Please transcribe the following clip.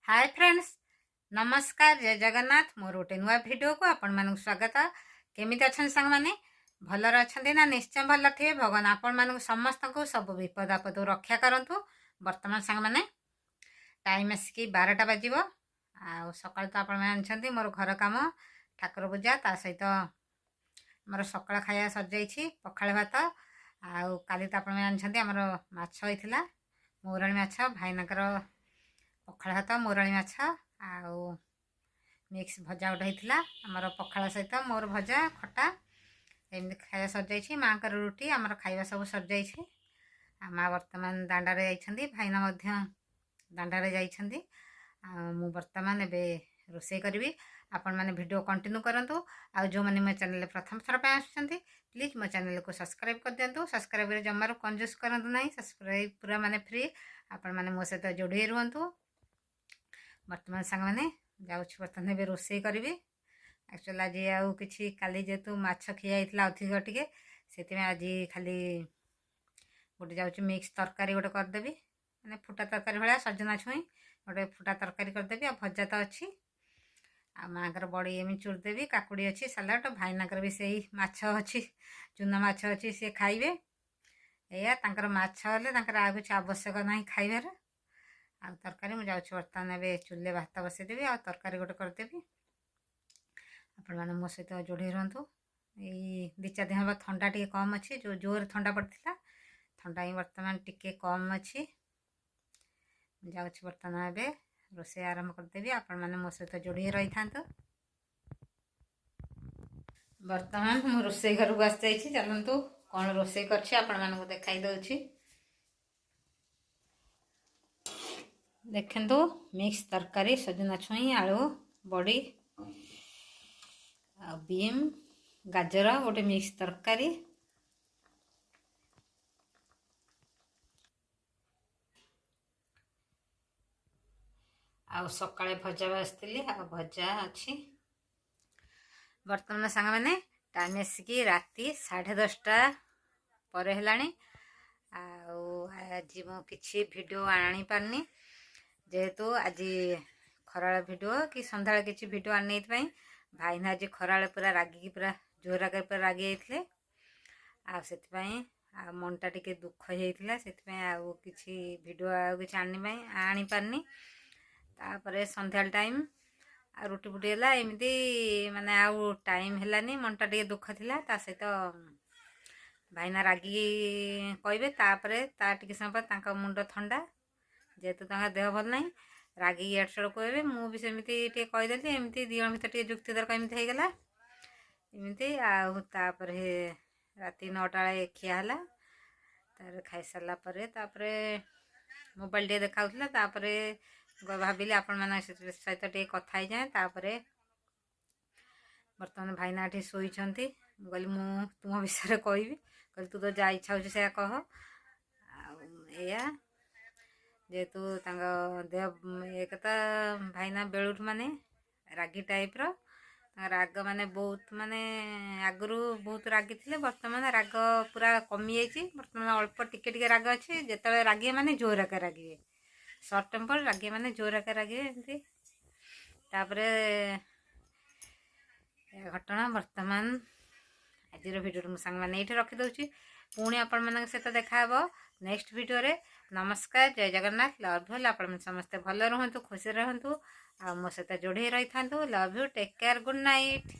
Hi friends, नमस्कार, जय जगन्नाथ। मोर गोटे नुआ भिडियो को आपण मानक स्वागत। केमिति अछन संग माने भलर अछंती ना? निश्चय भल थे। भगवान आपण मानक समस्त को सब विपद आपद रक्षा करंतु। वर्तमान संग माने टाइम आसिकी 12टा बाजिबो। आ सकाळ तो आपण माने अछंती मोर घर काम ठाकुर पूजा ता सहित मोर सकाळ खाया सज जाईछि पखाळ भात। आ काली तो आपण माने अछंती हमर माछ होइथिला, मोराणी माछ। भाईनाकर पखाळ भात, मोराणी माछ आउ मिक्स भजा गोटे होता आमर पखाळ सहित मोर भजा खटा एमती खाया सर जाइए। माँ का रुटी आमर खाଇବା सब सर जाइए। माँ वर्तमान दांडारे जाइछंती, भाईना मध्य दांडारे जाइछंती। मु वर्तमान एबे रोषे करी। आपण माने वीडियो कंटिन्यू करंतु। आ जो माने मो चैनल प्रथम थर पे आछंती प्लीज मो चैनल को सब्सक्राइब कर दियंतु। सब्सक्राइब रे जमारो कंजूस करंतु नाही। सब्सक्राइब पूरा माने फ्री। आपण माने मो सहित जोड़ी रुहंतु। वर्तमान सांग मैंने जाऊँ बर्तमान ए रोषे करी। एक्चुअली आज आउ कि काली जेतु माछ खिया अधिक टे से आज खाली गोटे जाऊँ मिक्स तरकारी गोटे करदेवि, मैंने फुटा तरकारी भाया सजना छुई गोटे फुटा तरकारी करदेवि। आ भजा तो अच्छी आ माँकर बड़ी एम चुरदेवि, काकुड़ी अच्छी सालाड। भाईनाकर भी से माछ अच्छी, चूना माछ अच्छी, सी खाइबे। या माछ हेले आ कुछ आवश्यक ना खाइबार। आ तरकारी मुझे बर्तमान ए चूल्हे भात बसईदेवी। आ तरकारी गोटे करदेवि। आपण मैंने मो सहित जोड़ी रुहतु। यही 2-4 दिन हम थंडा टे कम अच्छी, जो जोर थंडा पड़ता थंडा ही वर्तमान टिके कम अच्छी। जाऊँ बर्तमान ए रोषे आरंभ करदेवि। आपण मैंने मो सहित जोड़ी रही था। बर्तमान मु रोषे घर को आसी जाइए। चलतु कौन रोषे कर देखाई दौची। देखु मिक्स तरकारी सजना छुई, आलू, बड़ी आ बीम, गाजर गोटे मिक्स तरकारी। आउ सकाळे भजा भाजती आ भजा अच्छी। बर्तमान सांग मैंने टाइम आसिकी राति 10:30 पर है। आज मु किसी वीडियो आनी पारनी जेहेतु आज खराल वीडियो कि संध्या किसी वीडियो आनी भाईना आज खराल पूरा रागिकी पूरा जोर आगे पूरा रागी जाते आ मनटा टिके दुख होता से किसी वीडियो किसी आनी पारनी। तापर संध्या टाइम आ रुटी फुटी है एमती माने आउ टाइम है मनटा टिके दुख थिला। ता सहित भाईना रागी कहे ता टिके समय पर मुंड ठंडा जेहेतु देह भल ना रागी इड सड़ कहे। मुझे सेमती कहीदेली एमती दिन भर टे जुक्ति तर्क एमती होगला एमती। आपर राति 9टा बेले खियाला। तार खाई सारापर मोबाइल टे देखा भाविली आपण मान सहित टे कथा ही जाए। तापर बर्तमान भाईना ये शोचती। कहली मु तुम विषय कहि, कहली तू तो जा इच्छा हो कह। या जेहेतु देह एक भाईना बेलुठ माने रागी टाइप राग माने बहुत माने आगु बहुत रागी थे। बर्तमान राग पूरा कमी जाइए। बर्तमान अल्प टिके टिके राग अच्छे। जिते रागे माने जोर आगे रागे, सर्ट टेम्पर रागे माने जोर आगे रागे एमती। तापर घटना वर्तमान आज वीडियो मुझे सांग मैंने ये रखीदे। पुणी आपण मान सहित देखा नेक्स्ट वीडियो रे। नमस्कार, जय जगन्नाथ। Love you. आपण समस्ते भल रुहतु, खुशी रुहतु। आ मो सहित जोड़ी रही था। Love you, take care, good night.